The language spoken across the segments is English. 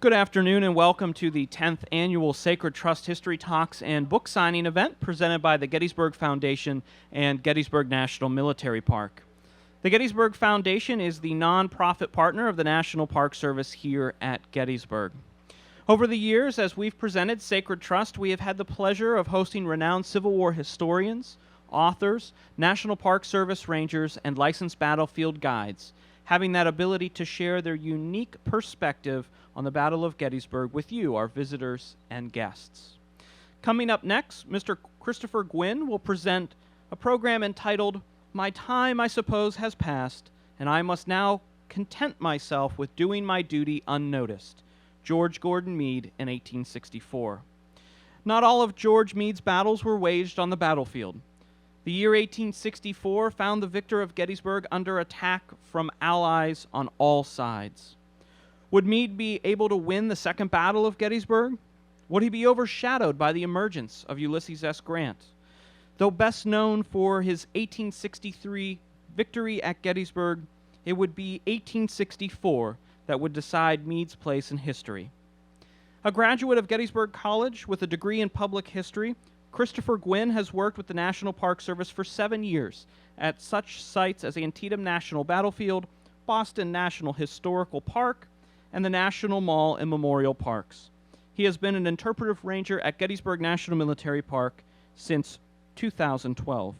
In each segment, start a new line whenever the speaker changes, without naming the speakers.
Good afternoon and welcome to the 10th Annual Sacred Trust History Talks and Book Signing event presented by the Gettysburg Foundation and Gettysburg National Military Park. The Gettysburg Foundation is the nonprofit partner of the National Park Service here at Gettysburg. Over the years, as we've presented Sacred Trust, we have had the pleasure of hosting renowned Civil War historians, authors, National Park Service rangers, and licensed battlefield guides, having that ability to share their unique perspective on the Battle of Gettysburg with you, our visitors and guests. Coming up next, Mr. Christopher Gwinn will present a program entitled, "My Time, I Suppose, Has Passed, and I Must Now Content Myself with Doing My Duty Unnoticed," George Gordon Meade in 1864. Not all of George Meade's battles were waged on the battlefield. The year 1864 found the victor of Gettysburg under attack from allies on all sides. Would Meade be able to win the Second Battle of Gettysburg? Would he be overshadowed by the emergence of Ulysses S. Grant? Though best known for his 1863 victory at Gettysburg, it would be 1864 that would decide Meade's place in history. A graduate of Gettysburg College with a degree in public history, Christopher Gwinn has worked with the National Park Service for 7 years at such sites as Antietam National Battlefield, Boston National Historical Park, and the National Mall and Memorial Parks. He has been an interpretive ranger at Gettysburg National Military Park since 2012.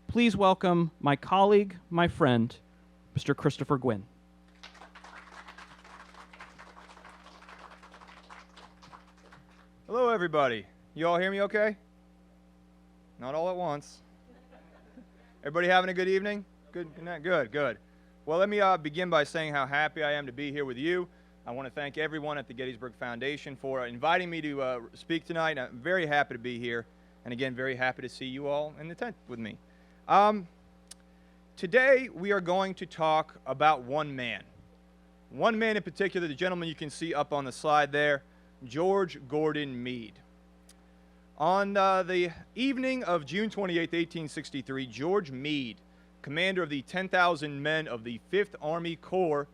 Please welcome my colleague, my friend, Mr. Christopher Gwinn.
Hello, everybody. You all hear me okay? Not all at once. Everybody having a good evening? Good. Well, let me begin by saying how happy I am to be here with you. I want to thank everyone at the Gettysburg Foundation for inviting me to speak tonight. I'm very happy to be here, and again, very happy to see you all in the tent with me. Today, we are going to talk about one man. One man in particular, the gentleman you can see up on the slide there, George Gordon Meade. On the evening of June 28, 1863, George Meade, commander of the 10,000 men of the 5th Army Corps,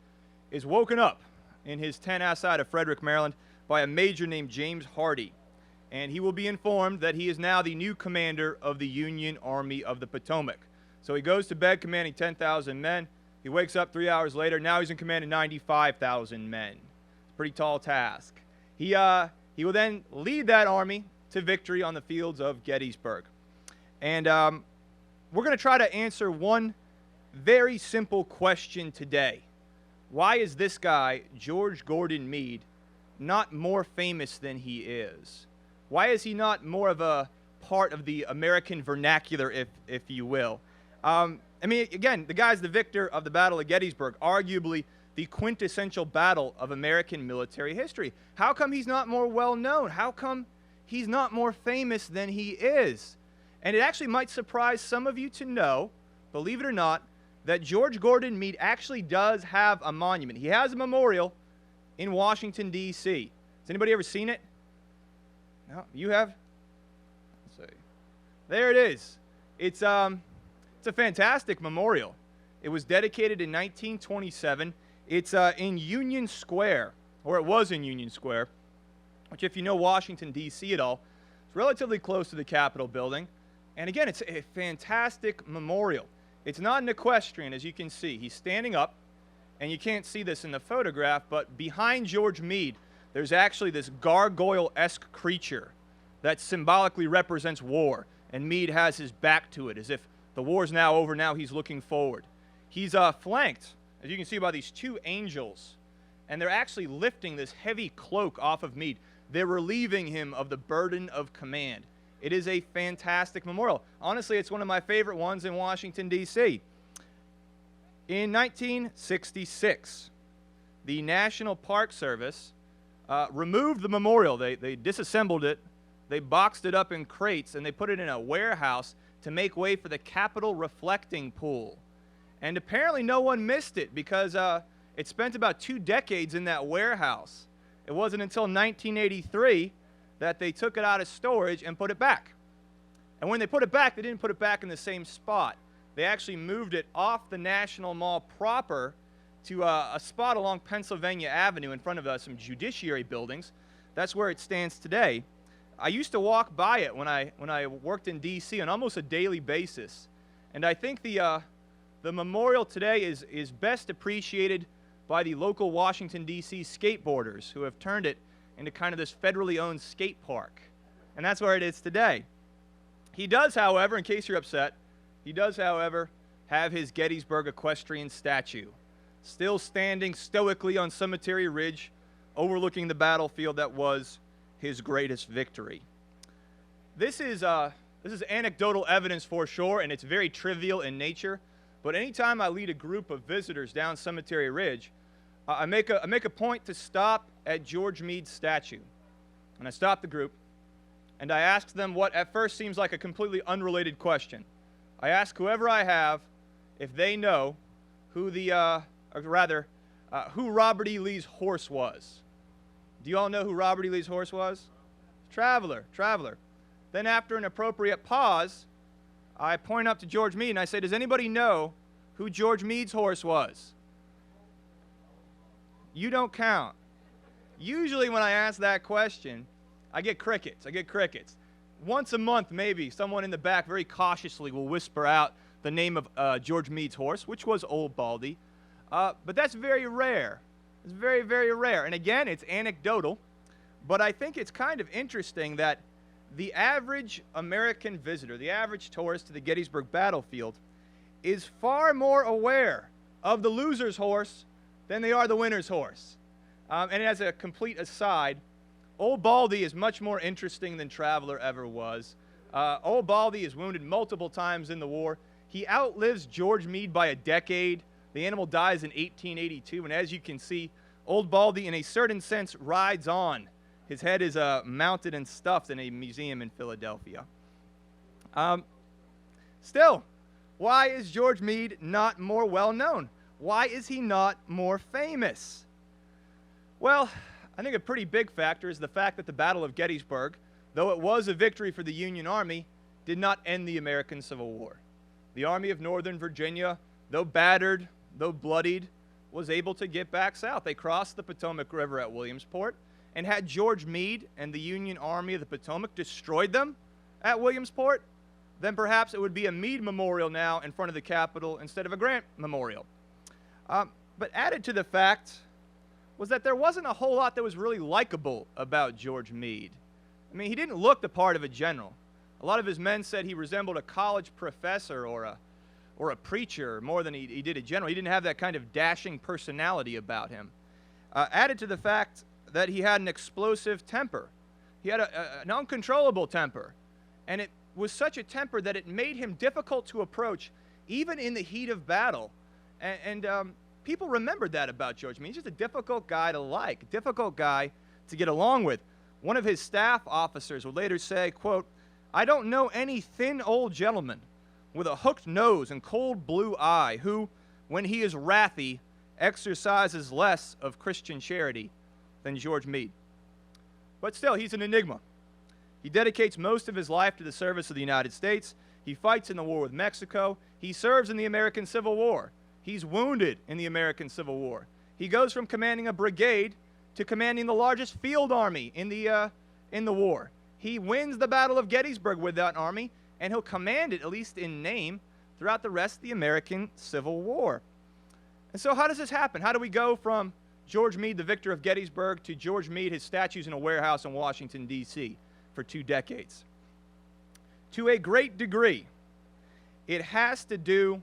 is woken up in his tent outside of Frederick, Maryland, by a major named James Hardee. And he will be informed that he is now the new commander of the Union Army of the Potomac. So he goes to bed commanding 10,000 men. He wakes up 3 hours later. Now he's in command of 95,000 men. It's a pretty tall task. He will then lead that army to victory on the fields of Gettysburg. And we're going to try to answer one very simple question today. Why is this guy, George Gordon Meade, not more famous than he is? Why is he not more of a part of the American vernacular, if you will? Again, the guy's the victor of the Battle of Gettysburg, arguably the quintessential battle of American military history. How come he's not more well-known? How come he's not more famous than he is? And it actually might surprise some of you to know, believe it or not, that George Gordon Meade actually does have a monument. He has a memorial in Washington, D.C. Has anybody ever seen it? No? You have? Let's see. There it is. It's a fantastic memorial. It was dedicated in 1927. It's in Union Square, or it was in Union Square, which, if you know Washington, D.C. at all, it's relatively close to the Capitol building. And again, it's a fantastic memorial. It's not an equestrian, as you can see. He's standing up, and you can't see this in the photograph, but behind George Meade, there's actually this gargoyle-esque creature that symbolically represents war, and Meade has his back to it, as if the war's now over, now he's looking forward. He's flanked, as you can see, by these two angels, and they're actually lifting this heavy cloak off of Meade. They're relieving him of the burden of command. It is a fantastic memorial. Honestly, it's one of my favorite ones in Washington, D.C. In 1966, the National Park Service removed the memorial. They disassembled it, they boxed it up in crates, and they put it in a warehouse to make way for the Capitol reflecting pool. And apparently no one missed it because it spent about 2 decades in that warehouse. It wasn't until 1983 that they took it out of storage and put it back. And when they put it back, they didn't put it back in the same spot. They actually moved it off the National Mall proper to a spot along Pennsylvania Avenue in front of some judiciary buildings. That's where it stands today. I used to walk by it when I worked in D.C. on almost a daily basis, and I think the memorial today is best appreciated by the local Washington, D.C. skateboarders who have turned it into kind of this federally owned skate park, and that's where it is today. He does, however, in case you're upset, he does, however, have his Gettysburg equestrian statue, still standing stoically on Cemetery Ridge, overlooking the battlefield that was his greatest victory. This is anecdotal evidence for sure, and it's very trivial in nature. But anytime I lead a group of visitors down Cemetery Ridge, I make a point to stop at George Meade's statue, and I stop the group, and I ask them what at first seems like a completely unrelated question. I ask whoever I have if they know who who Robert E. Lee's horse was. Do you all know who Robert E. Lee's horse was? Traveler. Then after an appropriate pause, I point up to George Meade and I say, does anybody know who George Meade's horse was? You don't count. Usually when I ask that question, I get crickets. Once a month, maybe, someone in the back very cautiously will whisper out the name of George Meade's horse, which was Old Baldy. But that's very rare. It's very, very rare. And again, it's anecdotal, but I think it's kind of interesting that the average American visitor, the average tourist to the Gettysburg battlefield, is far more aware of the loser's horse than they are the winner's horse. And as a complete aside, Old Baldy is much more interesting than Traveler ever was. Old Baldy is wounded multiple times in the war. He outlives George Meade by a decade. The animal dies in 1882, and as you can see, Old Baldy, in a certain sense, rides on. His head is mounted and stuffed in a museum in Philadelphia. Still, why is George Meade not more well-known? Why is he not more famous? Well, I think a pretty big factor is the fact that the Battle of Gettysburg, though it was a victory for the Union Army, did not end the American Civil War. The Army of Northern Virginia, though battered, though bloodied, was able to get back south. They crossed the Potomac River at Williamsport, and had George Meade and the Union Army of the Potomac destroyed them at Williamsport, then perhaps it would be a Meade Memorial now in front of the Capitol instead of a Grant Memorial. But added to the fact was that there wasn't a whole lot that was really likable about George Meade. I mean, he didn't look the part of a general. A lot of his men said he resembled a college professor or a preacher more than he did a general. He didn't have that kind of dashing personality about him. Added to the fact that he had an explosive temper. He had an uncontrollable temper. And it was such a temper that it made him difficult to approach, even in the heat of battle. And people remembered that about George Meade. He's just a difficult guy to like, a difficult guy to get along with. One of his staff officers would later say, quote, "I don't know any thin old gentleman with a hooked nose and cold blue eye who, when he is wrathy, exercises less of Christian charity than George Meade." But still, he's an enigma. He dedicates most of his life to the service of the United States. He fights in the war with Mexico. He serves in the American Civil War. He's wounded in the American Civil War. He goes from commanding a brigade to commanding the largest field army in the war. He wins the Battle of Gettysburg with that army, and he'll command it, at least in name, throughout the rest of the American Civil War. And so how does this happen? How do we go from George Meade, the victor of Gettysburg, to George Meade, his statues in a warehouse in Washington, D.C. for 2 decades? To a great degree, it has to do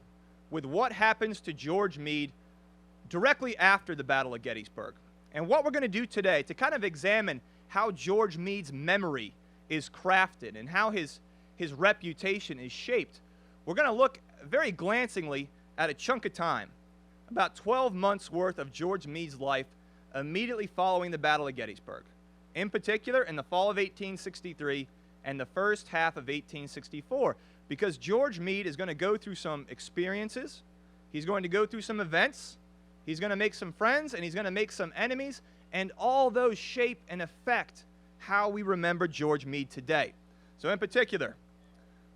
with what happens to George Meade directly after the Battle of Gettysburg. And what we're going to do today to kind of examine how George Meade's memory is crafted and how his reputation is shaped, we're going to look very glancingly at a chunk of time, about 12 months worth of George Meade's life immediately following the Battle of Gettysburg. In particular, in the fall of 1863 and the first half of 1864, because George Meade is going to go through some experiences, he's going to go through some events, he's going to make some friends, and he's going to make some enemies, and all those shape and affect how we remember George Meade today. So in particular,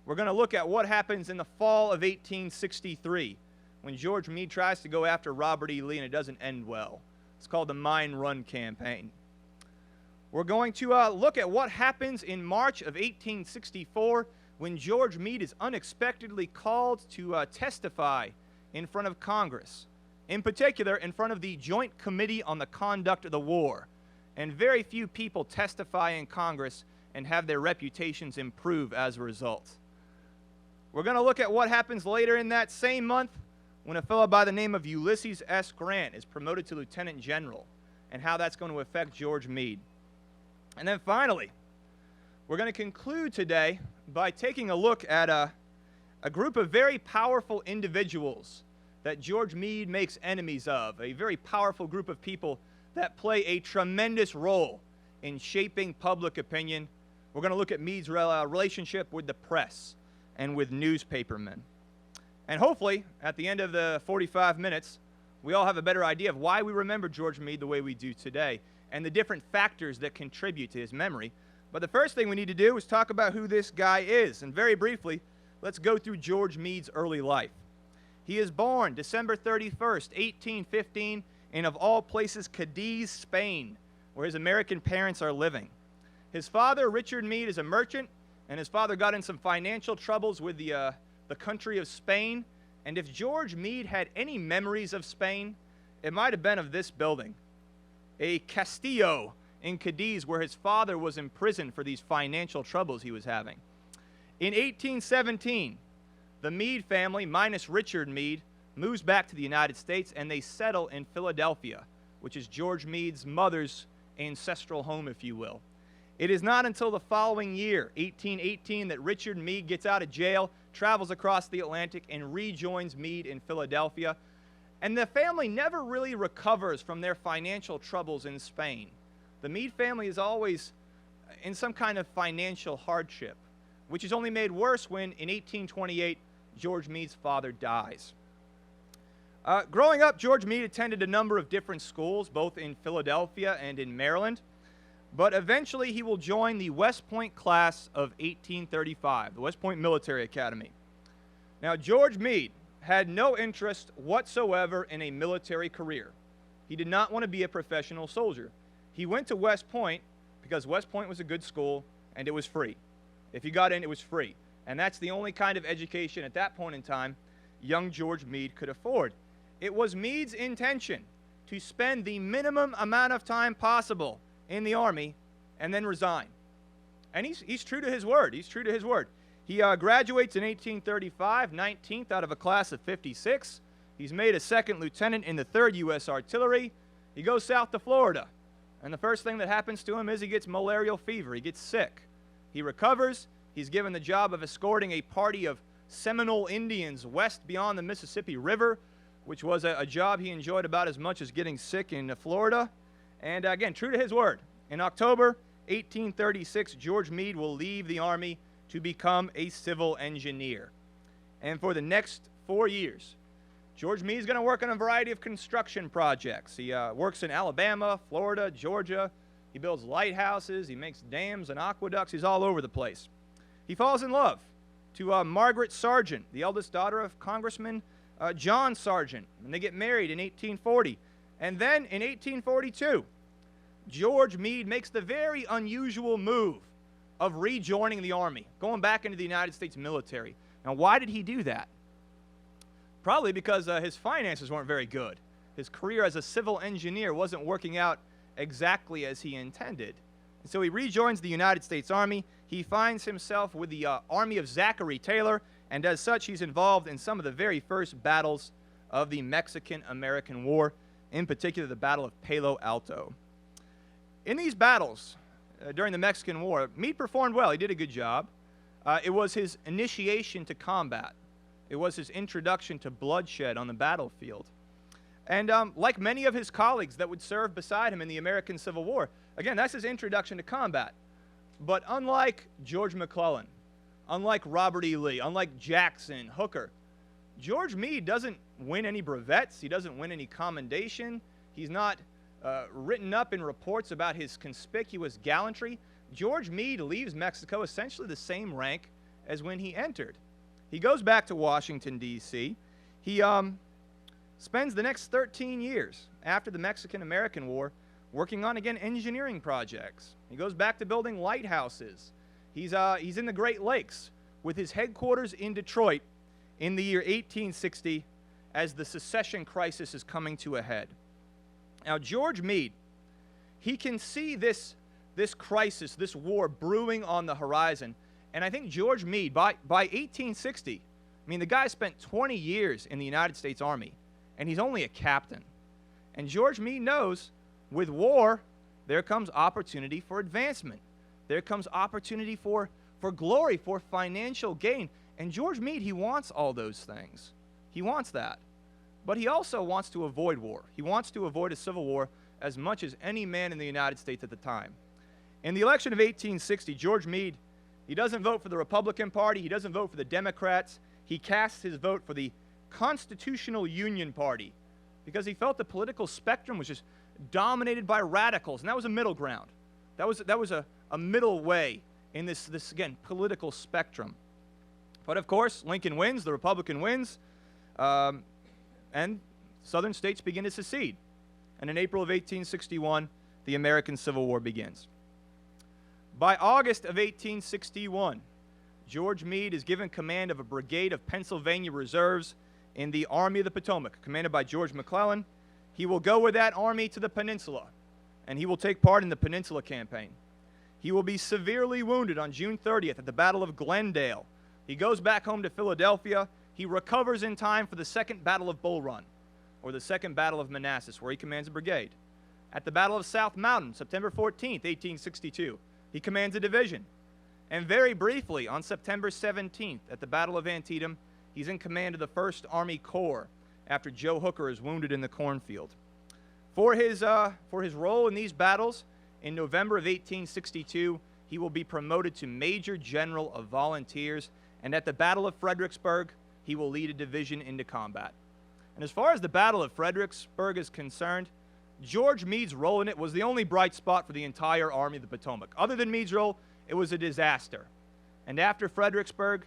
we're going to look at what happens in the fall of 1863 when George Meade tries to go after Robert E. Lee, and it doesn't end well. It's called the Mine Run Campaign. We're going to look at what happens in March of 1864 when George Meade is unexpectedly called to testify in front of Congress, in particular in front of the Joint Committee on the Conduct of the War. And very few people testify in Congress and have their reputations improve as a result. We're going to look at what happens later in that same month when a fellow by the name of Ulysses S. Grant is promoted to Lieutenant General, and how that's going to affect George Meade. And then finally, we're going to conclude today by taking a look at a group of very powerful individuals that George Meade makes enemies of, a very powerful group of people that play a tremendous role in shaping public opinion. We're going to look at Meade's relationship with the press and with newspapermen. And hopefully, at the end of the 45 minutes, we all have a better idea of why we remember George Meade the way we do today and the different factors that contribute to his memory. But the first thing we need to do is talk about who this guy is. And very briefly, let's go through George Meade's early life. He is born December 31st, 1815, in, of all places, Cadiz, Spain, where his American parents are living. His father, Richard Meade, is a merchant, and his father got in some financial troubles with the country of Spain. And if George Meade had any memories of Spain, it might have been of this building, a Castillo in Cadiz, where his father was imprisoned for these financial troubles he was having. In 1817, the Meade family, minus Richard Meade, moves back to the United States, and they settle in Philadelphia, which is George Meade's mother's ancestral home, if you will. It is not until the following year, 1818, that Richard Meade gets out of jail, travels across the Atlantic, and rejoins Meade in Philadelphia. And the family never really recovers from their financial troubles in Spain. The Meade family is always in some kind of financial hardship, which is only made worse when, in 1828, George Meade's father dies. Growing up, George Meade attended a number of different schools, both in Philadelphia and in Maryland. But eventually he will join the West Point class of 1835, the West Point Military Academy. Now, George Meade had no interest whatsoever in a military career. He did not want to be a professional soldier. He went to West Point because West Point was a good school and it was free. If you got in, it was free. And that's the only kind of education at that point in time young George Meade could afford. It was Meade's intention to spend the minimum amount of time possible in the Army and then resign. And he's true to his word. He's true to his word. He graduates in 1835, 19th out of a class of 56. He's made a second lieutenant in the 3rd U.S. Artillery. He goes south to Florida. And the first thing that happens to him is he gets malarial fever. He gets sick. He recovers. He's given the job of escorting a party of Seminole Indians west beyond the Mississippi River, which was a job he enjoyed about as much as getting sick in Florida. And again, true to his word, in October 1836, George Meade will leave the Army to become a civil engineer. And for the next 4 years, George Meade is going to work on a variety of construction projects. He works in Alabama, Florida, Georgia. He builds lighthouses. He makes dams and aqueducts. He's all over the place. He falls in love to Margaret Sargent, the eldest daughter of Congressman John Sargent, and they get married in 1840. And then in 1842, George Meade makes the very unusual move of rejoining the Army, going back into the United States military. Now, why did he do that? Probably because his finances weren't very good. His career as a civil engineer wasn't working out exactly as he intended. And so he rejoins the United States Army. He finds himself with the Army of Zachary Taylor, and as such, he's involved in some of the very first battles of the Mexican-American War, in particular the Battle of Palo Alto. In these battles, during the Mexican War, Meade performed well. He did a good job. It was his initiation to combat. It was his introduction to bloodshed on the battlefield. And like many of his colleagues that would serve beside him in the American Civil War, again, that's his introduction to combat. But unlike George McClellan, unlike Robert E. Lee, unlike Jackson, Hooker, George Meade doesn't win any brevets. He doesn't win any commendation. He's not written up in reports about his conspicuous gallantry. George Meade leaves Mexico essentially the same rank as when he entered. He goes back to Washington, D.C. He spends the next 13 years after the Mexican-American War working on, again, engineering projects. He goes back to building lighthouses. He's in the Great Lakes with his headquarters in Detroit in the year 1860 as the secession crisis is coming to a head. Now, George Meade, he can see this crisis, this war brewing on the horizon. And I think George Meade, by 1860, I mean, the guy spent 20 years in the United States Army, and he's only a captain. And George Meade knows with war, there comes opportunity for advancement. There comes opportunity for glory, for financial gain. And George Meade, he wants all those things. He wants that. But he also wants to avoid war. He wants to avoid a civil war as much as any man in the United States at the time. In the election of 1860, George Meade, he doesn't vote for the Republican Party. He doesn't vote for the Democrats. He casts his vote for the Constitutional Union Party because he felt the political spectrum was just dominated by radicals, and that was a middle ground. That was a middle way in this again, political spectrum. But of course, Lincoln wins, the Republican wins, and southern states begin to secede. And in April of 1861, the American Civil War begins. By August of 1861, George Meade is given command of a brigade of Pennsylvania Reserves in the Army of the Potomac, commanded by George McClellan. He will go with that army to the peninsula, and he will take part in the Peninsula Campaign. He will be severely wounded on June 30th at the Battle of Glendale. He goes back home to Philadelphia. He recovers in time for the Second Battle of Bull Run, or the Second Battle of Manassas, where he commands a brigade. At the Battle of South Mountain, September 14th, 1862, he commands a division. And very briefly, on September 17th, at the Battle of Antietam, he's in command of the 1st Army Corps after Joe Hooker is wounded in the cornfield. For his role in these battles, in November of 1862, he will be promoted to Major General of Volunteers, and at the Battle of Fredericksburg, he will lead a division into combat. And as far as the Battle of Fredericksburg is concerned, George Meade's role in it was the only bright spot for the entire Army of the Potomac. Other than Meade's role, it was a disaster. And after Fredericksburg,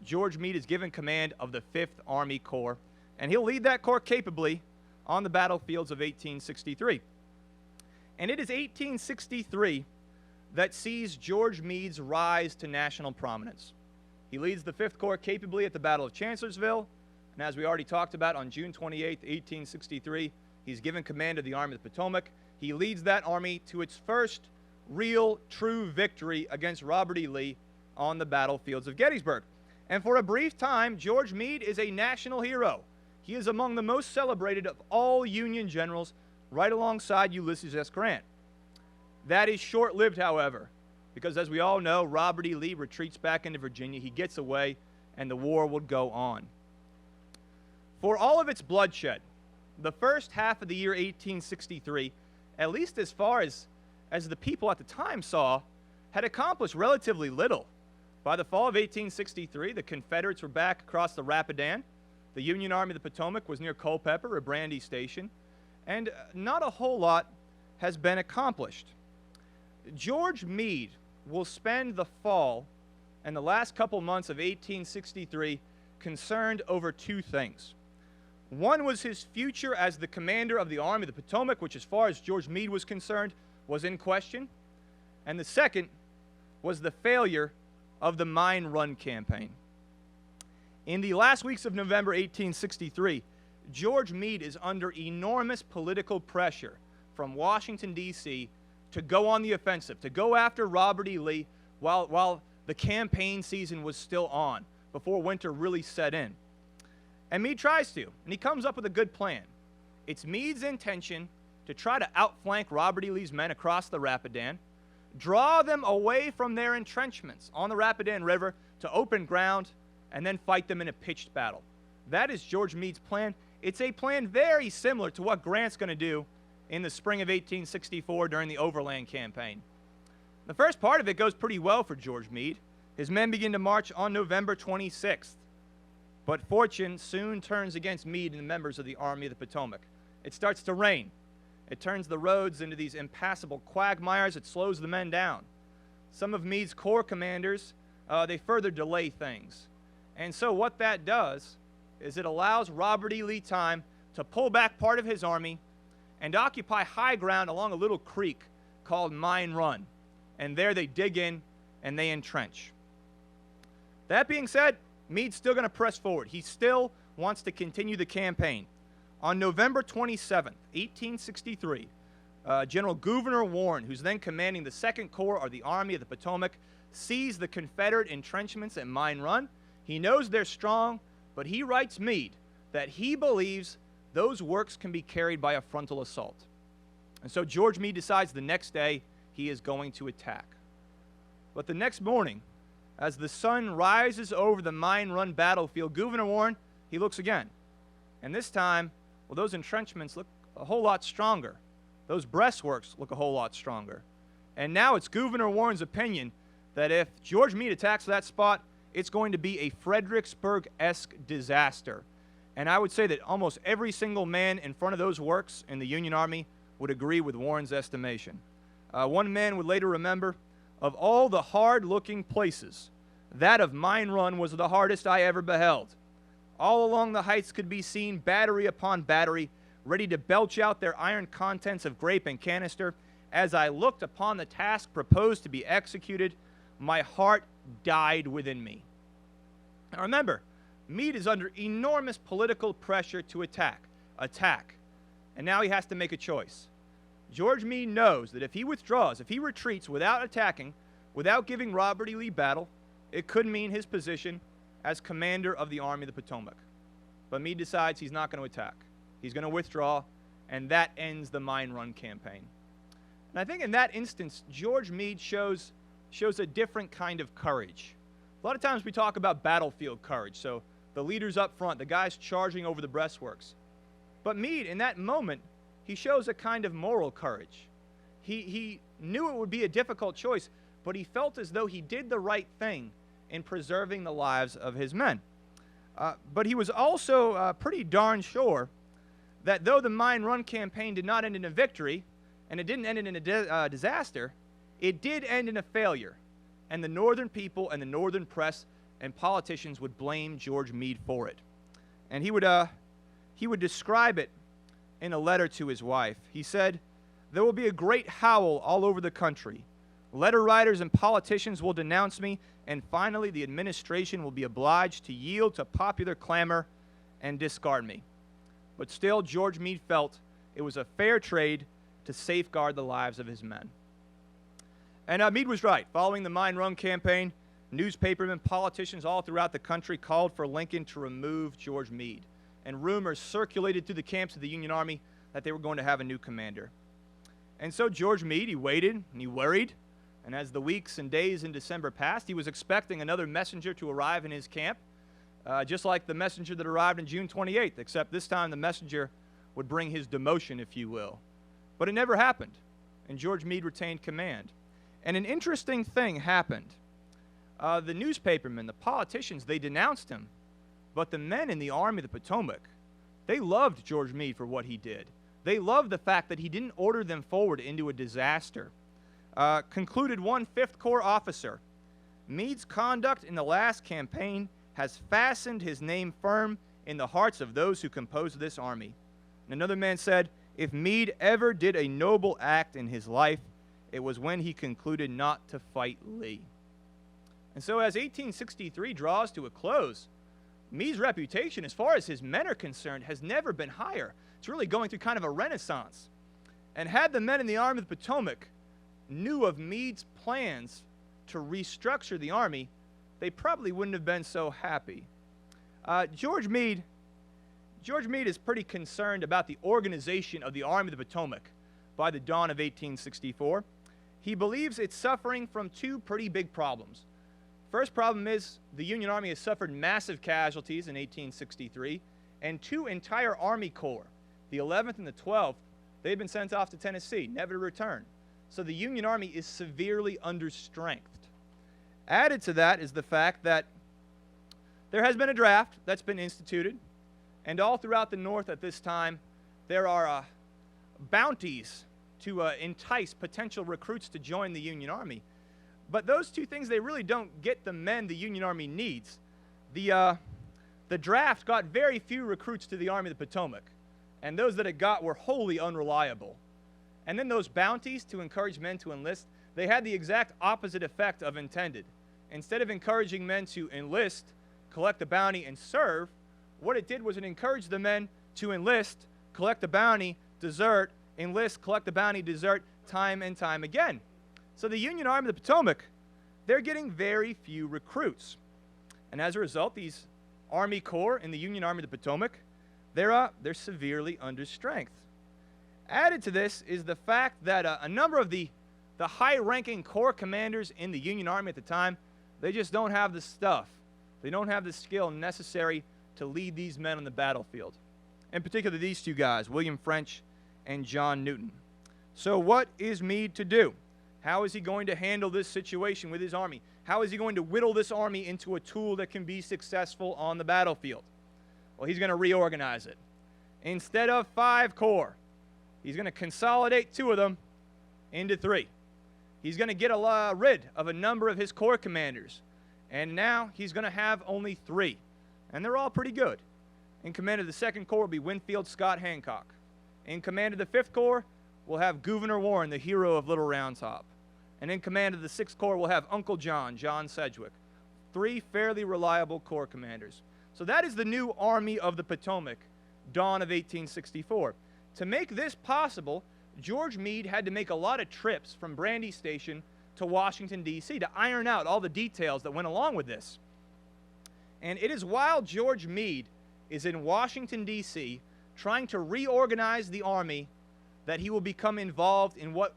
George Meade is given command of the 5th Army Corps, and he'll lead that corps capably on the battlefields of 1863. And it is 1863 that sees George Meade's rise to national prominence. He leads the 5th Corps capably at the Battle of Chancellorsville, and as we already talked about, on June 28, 1863, he's given command of the Army of the Potomac. He leads that army to its first real, true victory against Robert E. Lee on the battlefields of Gettysburg. And for a brief time, George Meade is a national hero. He is among the most celebrated of all Union generals, right alongside Ulysses S. Grant. That is short-lived, however, because as we all know, Robert E. Lee retreats back into Virginia. He gets away, and the war would go on. For all of its bloodshed, the first half of the year 1863, at least as far as the people at the time saw, had accomplished relatively little. By the fall of 1863, the Confederates were back across the Rapidan. The Union Army of the Potomac was near Culpeper or Brandy Station, and not a whole lot has been accomplished. George Meade will spend the fall and the last couple months of 1863 concerned over two things. One was his future as the commander of the Army of the Potomac, which as far as George Meade was concerned was in question. And the second was the failure of the Mine Run Campaign. In the last weeks of November 1863, George Meade is under enormous political pressure from Washington, D.C. to go on the offensive, to go after Robert E. Lee while the campaign season was still on, before winter really set in. And Meade tries to, and he comes up with a good plan. It's Meade's intention to try to outflank Robert E. Lee's men across the Rapidan, draw them away from their entrenchments on the Rapidan River to open ground, and then fight them in a pitched battle. That is George Meade's plan. It's a plan very similar to what Grant's going to do in the spring of 1864 during the Overland Campaign. The first part of it goes pretty well for George Meade. His men begin to march on November 26th. But fortune soon turns against Meade and the members of the Army of the Potomac. It starts to rain. It turns the roads into these impassable quagmires. It slows the men down. Some of Meade's corps commanders, they further delay things. And so what that does is it allows Robert E. Lee time to pull back part of his army and occupy high ground along a little creek called Mine Run. And there they dig in and they entrench. That being said, Meade's still going to press forward. He still wants to continue the campaign. On November 27, 1863, General Gouverneur Warren, who's then commanding the 2nd Corps of the Army of the Potomac, sees the Confederate entrenchments at Mine Run. He knows they're strong, but he writes Meade that he believes those works can be carried by a frontal assault. And so George Meade decides the next day he is going to attack. But the next morning, as the sun rises over the Mine Run battlefield, Gouverneur Warren, he looks again. And this time, well, those entrenchments look a whole lot stronger. Those breastworks look a whole lot stronger. And now it's Gouverneur Warren's opinion that if George Meade attacks that spot, it's going to be a Fredericksburg-esque disaster. And I would say that almost every single man in front of those works in the Union Army would agree with Warren's estimation. One man would later remember, of all the hard-looking places, that of Mine Run was the hardest I ever beheld. All along the heights could be seen battery upon battery, ready to belch out their iron contents of grape and canister. As I looked upon the task proposed to be executed, my heart died within me. Now remember, Meade is under enormous political pressure to attack. And now he has to make a choice. George Meade knows that if he withdraws, if he retreats without attacking, without giving Robert E. Lee battle, it could mean his position as commander of the Army of the Potomac. But Meade decides he's not going to attack. He's going to withdraw, and that ends the Mine Run campaign. And I think in that instance, George Meade shows a different kind of courage. A lot of times we talk about battlefield courage, so the leaders up front, the guys charging over the breastworks. But Meade, in that moment, he shows a kind of moral courage. He knew it would be a difficult choice, but he felt as though he did the right thing in preserving the lives of his men. But he was also pretty darn sure that though the Mine Run campaign did not end in a victory, and it didn't end in a disaster, it did end in a failure. And the Northern people and the Northern press and politicians would blame George Meade for it. And he would describe it in a letter to his wife. He said, "There will be a great howl all over the country. Letter writers and politicians will denounce me, and finally the administration will be obliged to yield to popular clamor and discard me." But still, George Meade felt it was a fair trade to safeguard the lives of his men. And Meade was right. Following the Mine Run campaign, newspapermen, politicians all throughout the country called for Lincoln to remove George Meade. And rumors circulated through the camps of the Union Army that they were going to have a new commander. And so George Meade, he waited and he worried. And as the weeks and days in December passed, he was expecting another messenger to arrive in his camp, just like the messenger that arrived on June 28th, except this time the messenger would bring his demotion, if you will. But it never happened, and George Meade retained command. And an interesting thing happened. The newspapermen, the politicians, they denounced him. But the men in the Army of the Potomac, they loved George Meade for what he did. They loved the fact that he didn't order them forward into a disaster. Concluded one 5th Corps officer, "Meade's conduct in the last campaign has fastened his name firm in the hearts of those who compose this army." And another man said, "If Meade ever did a noble act in his life, it was when he concluded not to fight Lee." And so as 1863 draws to a close, Meade's reputation, as far as his men are concerned, has never been higher. It's really going through kind of a renaissance. And had the men in the Army of the Potomac knew of Meade's plans to restructure the Army, they probably wouldn't have been so happy. George Meade is pretty concerned about the organization of the Army of the Potomac by the dawn of 1864. He believes it's suffering from two pretty big problems. First problem is the Union Army has suffered massive casualties in 1863, and two entire Army Corps, the 11th and the 12th, they've been sent off to Tennessee, never to return. So the Union Army is severely understrengthed. Added to that is the fact that there has been a draft that's been instituted, and all throughout the North at this time, there are bounties to entice potential recruits to join the Union Army. But those two things, they really don't get the men the Union Army needs. The draft got very few recruits to the Army of the Potomac. and those that it got were wholly unreliable. And then those bounties to encourage men to enlist, they had the exact opposite effect of intended. Instead of encouraging men to enlist, collect the bounty, and serve, what it did was it encouraged the men to enlist, collect the bounty, desert, enlist, collect the bounty, desert, time and time again. So the Union Army of the Potomac, they're getting very few recruits. And as a result, these Army Corps in the Union Army of the Potomac, they're severely understrength. Added to this is the fact that a number of the high-ranking Corps commanders in the Union Army at the time, they just don't have the stuff. They don't have the skill necessary to lead these men on the battlefield. In particular, these two guys, William French and John Newton. So what is Meade to do? How is he going to handle this situation with his army? How is he going to whittle this army into a tool that can be successful on the battlefield? Well, he's going to reorganize it. Instead of 5 corps, he's going to consolidate 2 of them into 3. He's going to get rid of a number of his corps commanders. And now he's going to have only 3. And they're all pretty good. In command of the 2nd Corps will be Winfield Scott Hancock. In command of the 5th Corps, we'll have Gouverneur Warren, the hero of Little Round Top. And in command of the 6th Corps, we'll have Uncle John Sedgwick. 3 fairly reliable corps commanders. So that is the new Army of the Potomac, dawn of 1864. To make this possible, George Meade had to make a lot of trips from Brandy Station to Washington, D.C. to iron out all the details that went along with this. And it is while George Meade is in Washington, D.C., trying to reorganize the Army that he will become involved in what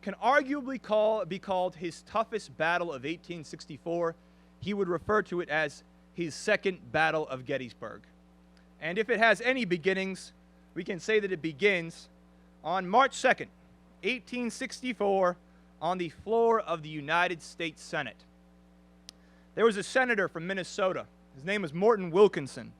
can arguably be called his toughest battle of 1864. He would refer to it as his second Battle of Gettysburg. And if it has any beginnings, we can say that it begins on March 2nd, 1864, on the floor of the United States Senate. There was a senator from Minnesota. His name was Morton Wilkinson.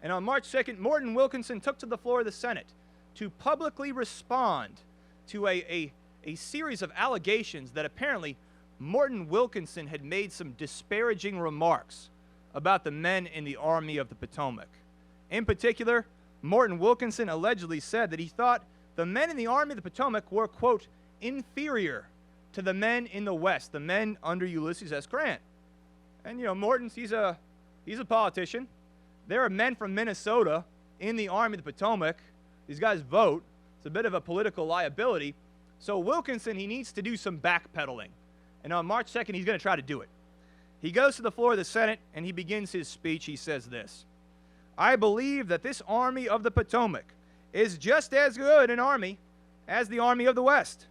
And on March 2nd, Morton Wilkinson took to the floor of the Senate to publicly respond to a series of allegations that apparently Morton Wilkinson had made some disparaging remarks about the men in the Army of the Potomac. In particular, Morton Wilkinson allegedly said that he thought the men in the Army of the Potomac were, quote, inferior to the men in the West, the men under Ulysses S. Grant. And, you know, Morton's, he's a politician. There are men from Minnesota in the Army of the Potomac. These guys vote. It's a bit of a political liability. So Wilkinson, he needs to do some backpedaling. And on March 2nd, he's going to try to do it. He goes to the floor of the Senate, and he begins his speech. He says this: I believe that this Army of the Potomac is just as good an army as the Army of the West.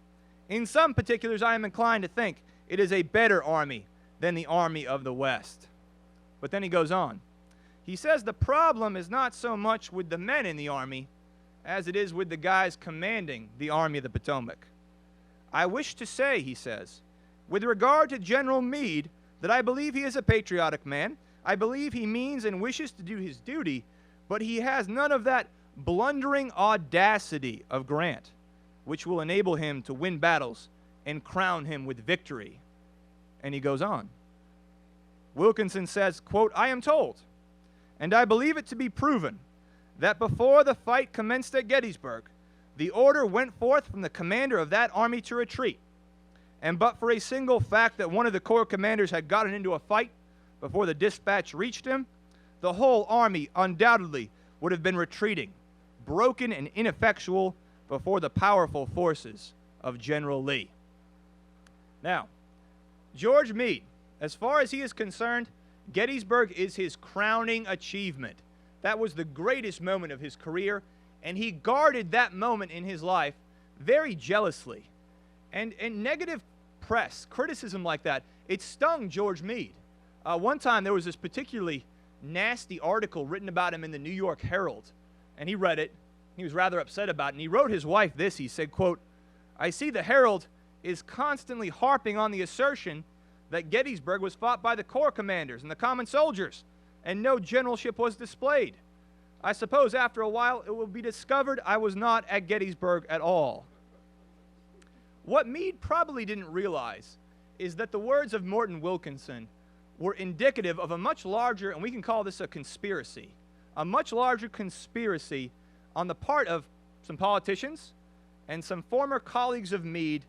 In some particulars, I am inclined to think it is a better army than the Army of the West. But then he goes on. He says the problem is not so much with the men in the Army as it is with the guys commanding the Army of the Potomac. I wish to say, he says, with regard to General Meade, that I believe he is a patriotic man. I believe he means and wishes to do his duty, but he has none of that blundering audacity of Grant, which will enable him to win battles and crown him with victory. And he goes on. Wilkinson says, quote, I am told, and I believe it to be proven, that before the fight commenced at Gettysburg, the order went forth from the commander of that army to retreat. And but for a single fact that one of the corps commanders had gotten into a fight before the dispatch reached him, the whole army undoubtedly would have been retreating, broken and ineffectual before the powerful forces of General Lee. Now, George Meade, as far as he is concerned, Gettysburg is his crowning achievement. That was the greatest moment of his career, and he guarded that moment in his life very jealously. And negative press, criticism like that, it stung George Meade. One time there was this particularly nasty article written about him in the New York Herald, and he read it. He was rather upset about it, and he wrote his wife this. He said, quote, I see the Herald is constantly harping on the assertion that Gettysburg was fought by the corps commanders and the common soldiers, and no generalship was displayed. I suppose after a while it will be discovered I was not at Gettysburg at all. What Meade probably didn't realize is that the words of Morton Wilkinson were indicative of a much larger, and we can call this a conspiracy, a much larger conspiracy on the part of some politicians and some former colleagues of Meade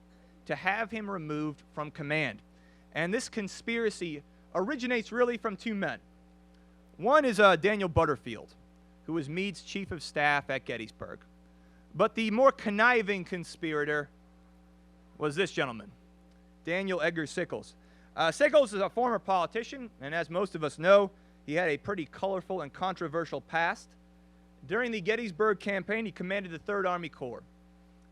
to have him removed from command. And this conspiracy originates really from two men. One is Daniel Butterfield, who was Meade's chief of staff at Gettysburg. But the more conniving conspirator was this gentleman, Daniel Edgar Sickles. Sickles is a former politician, and as most of us know, he had a pretty colorful and controversial past. During the Gettysburg campaign, he commanded the 3rd Army Corps.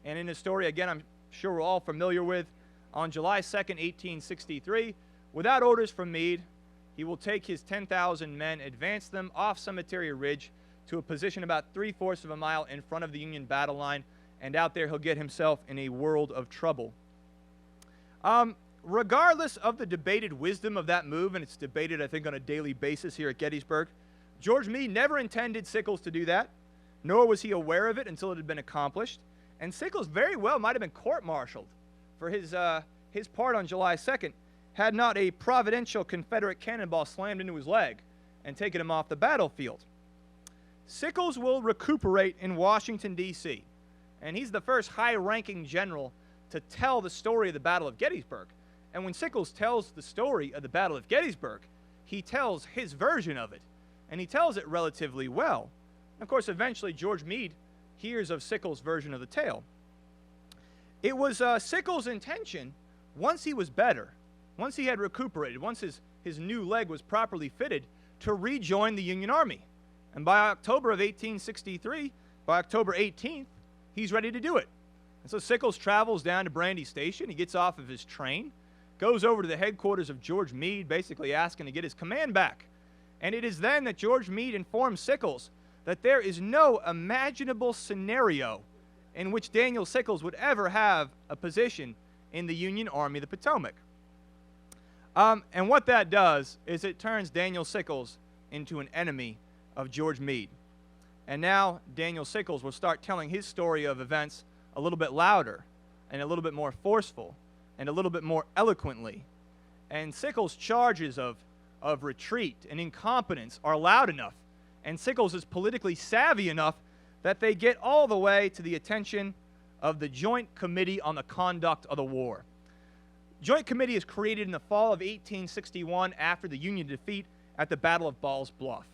And in his story, again, I'm sure we're all familiar with, on July 2nd, 1863, without orders from Meade, he will take his 10,000 men, advance them off Cemetery Ridge to a position about 3/4 of a mile in front of the Union battle line, and out there he'll get himself in a world of trouble. Regardless of the debated wisdom of that move, and it's debated, I think, on a daily basis here at Gettysburg, George Meade never intended Sickles to do that, nor was he aware of it until it had been accomplished. And Sickles very well might have been court-martialed for his part on July 2nd, had not a providential Confederate cannonball slammed into his leg and taken him off the battlefield. Sickles will recuperate in Washington, D.C., and he's the first high-ranking general to tell the story of the Battle of Gettysburg. And when Sickles tells the story of the Battle of Gettysburg, he tells his version of it, and he tells it relatively well. Of course, eventually George Meade hears of Sickles' version of the tale. It was Sickles' intention, once he was better, once he had recuperated, once his new leg was properly fitted, to rejoin the Union Army. And by October of 1863, by October 18th, he's ready to do it. And so Sickles travels down to Brandy Station. He gets off of his train, goes over to the headquarters of George Meade, basically asking to get his command back. And it is then that George Meade informs Sickles that there is no imaginable scenario in which Daniel Sickles would ever have a position in the Union Army of the Potomac. And what that does is it turns Daniel Sickles into an enemy of George Meade. And now Daniel Sickles will start telling his story of events a little bit louder and a little bit more forceful and a little bit more eloquently. And Sickles' charges of retreat and incompetence are loud enough, and Sickles is politically savvy enough that they get all the way to the attention of the Joint Committee on the Conduct of the War. Joint Committee is created in the fall of 1861 after the Union defeat at the Battle of Ball's Bluff.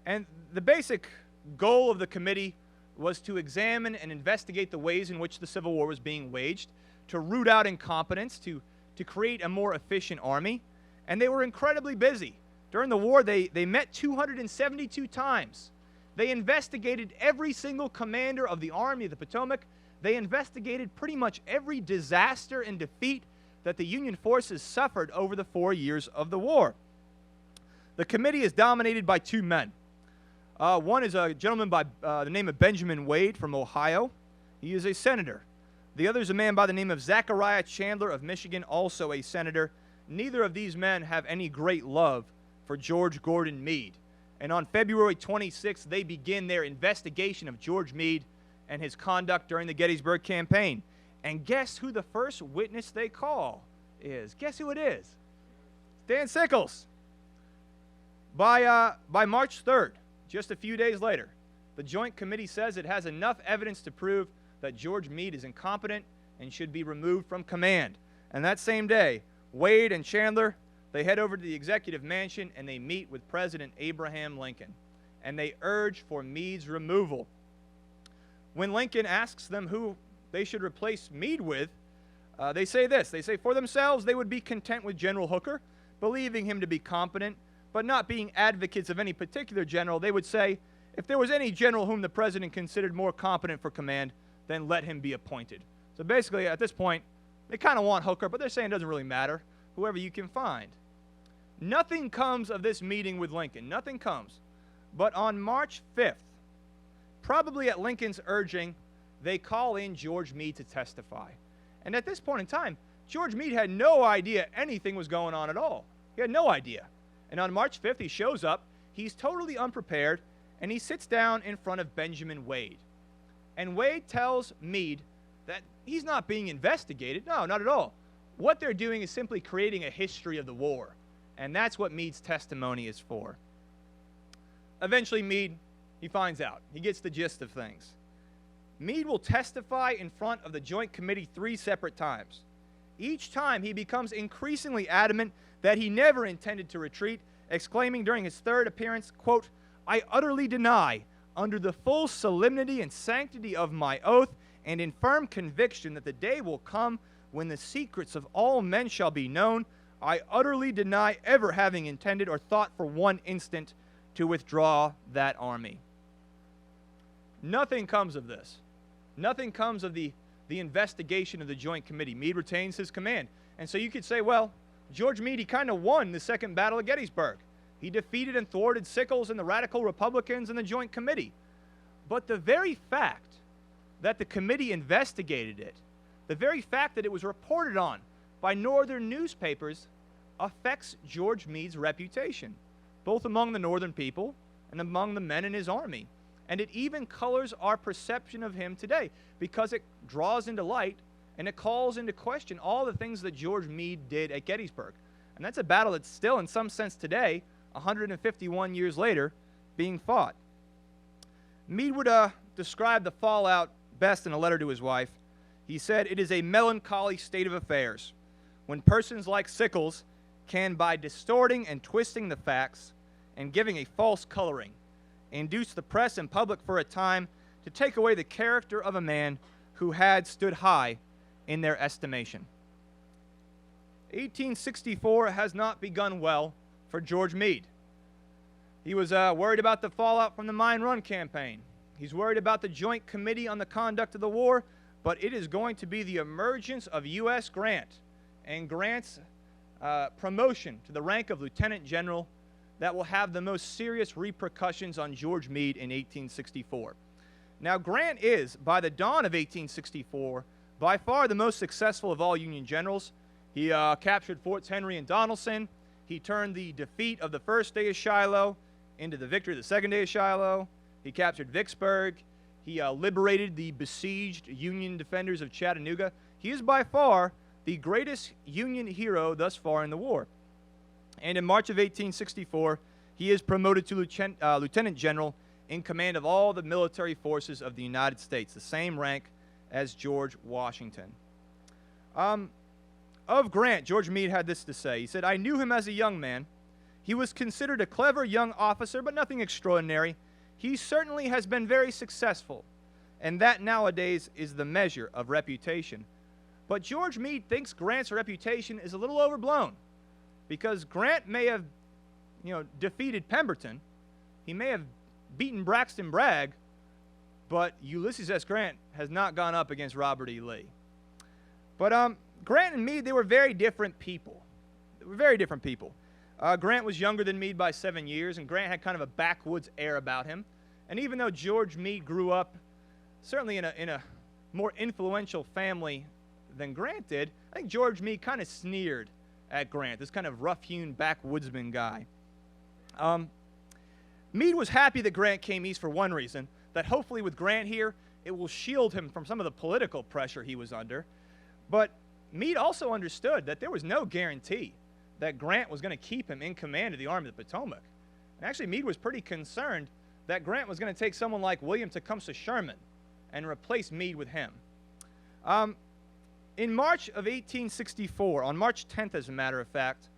And the basic goal of the committee was to examine and investigate the ways in which the Civil War was being waged, to root out incompetence, to create a more efficient army. And they were incredibly busy. During the war, they met 272 times. They investigated every single commander of the Army of the Potomac. They investigated pretty much every disaster and defeat that the Union forces suffered over the 4 years of the war. The committee is dominated by two men. One is a gentleman by the name of Benjamin Wade from Ohio. He is a senator. The other is a man by the name of Zachariah Chandler of Michigan, also a senator. Neither of these men have any great love for George Gordon Meade. And on February 26th, they begin their investigation of George Meade and his conduct during the Gettysburg campaign. And guess who the first witness they call is? Guess who it is? Dan Sickles. By March 3rd, just a few days later, the Joint Committee says it has enough evidence to prove that George Meade is incompetent and should be removed from command. And that same day, Wade and Chandler, they head over to the Executive Mansion and they meet with President Abraham Lincoln. And they urge for Meade's removal. When Lincoln asks them who they should replace Meade with, they say this. They say for themselves they would be content with General Hooker, believing him to be competent, but not being advocates of any particular general. They would say if there was any general whom the president considered more competent for command, then let him be appointed. So basically, at this point, they kind of want Hooker, but they're saying it doesn't really matter. Whoever you can find. Nothing comes of this meeting with Lincoln. Nothing comes. But on March 5th, probably at Lincoln's urging, they call in George Meade to testify. And at this point in time, George Meade had no idea anything was going on at all. He had no idea. And on March 5th, he shows up. He's totally unprepared, and he sits down in front of Benjamin Wade. And Wade tells Meade that he's not being investigated. No, not at all. What they're doing is simply creating a history of the war. And that's what Meade's testimony is for. Eventually, Meade, He finds out. He gets the gist of things. Meade will testify in front of the Joint Committee 3 separate times. Each time he becomes increasingly adamant that he never intended to retreat, exclaiming during his third appearance, quote, "I utterly deny, under the full solemnity and sanctity of my oath, and in firm conviction that the day will come when the secrets of all men shall be known, I utterly deny ever having intended or thought for one instant to withdraw that army." Nothing comes of this. Nothing comes of the investigation of the Joint Committee. Meade retains his command. And so you could say, well, George Meade, he kind of won the Second Battle of Gettysburg. He defeated and thwarted Sickles and the radical Republicans in the Joint Committee. But the very fact that the committee investigated it, the very fact that it was reported on by Northern newspapers, affects George Meade's reputation, both among the Northern people and among the men in his army. And it even colors our perception of him today, because it draws into light and it calls into question all the things that George Meade did at Gettysburg. And that's a battle that's still, in some sense today, 151 years later, being fought. Meade would describe the fallout best in a letter to his wife. He said, "It is a melancholy state of affairs when persons like Sickles can, by distorting and twisting the facts and giving a false coloring, induce the press and public for a time to take away the character of a man who had stood high in their estimation." 1864 has not begun well for George Meade. He was worried about the fallout from the Mine Run campaign. He's worried about the Joint Committee on the Conduct of the War, but it is going to be the emergence of U.S. Grant and Grant's promotion to the rank of Lieutenant General that will have the most serious repercussions on George Meade in 1864. Now, Grant is, by the dawn of 1864, by far the most successful of all Union generals. He captured Forts Henry and Donelson. He turned the defeat of the first day of Shiloh into the victory of the second day of Shiloh. He captured Vicksburg. He liberated the besieged Union defenders of Chattanooga. He is by far the greatest Union hero thus far in the war. And in March of 1864, he is promoted to Lieutenant General in command of all the military forces of the United States, the same rank as George Washington. Of Grant, George Meade had this to say. He said, "I knew him as a young man. He was considered a clever young officer, but nothing extraordinary. He certainly has been very successful, and that nowadays is the measure of reputation. But George Meade thinks Grant's reputation is a little overblown, because Grant may have, defeated Pemberton. He may have beaten Braxton Bragg, but Ulysses S. Grant has not gone up against Robert E. Lee." But Grant and Meade, they were very different people. They were very different people. Grant was younger than Meade by 7 years, and Grant had kind of a backwoods air about him. And even though George Meade grew up certainly in a more influential family than Grant did, I think George Meade kind of sneered at Grant, this kind of rough-hewn backwoodsman guy. Meade was happy that Grant came east for one reason, that hopefully with Grant here, it will shield him from some of the political pressure he was under. But Meade also understood that there was no guarantee that Grant was going to keep him in command of the Army of the Potomac. And actually, Meade was pretty concerned that Grant was going to take someone like William Tecumseh Sherman and replace Meade with him. In March of 1864, on March 10th, as a matter of fact,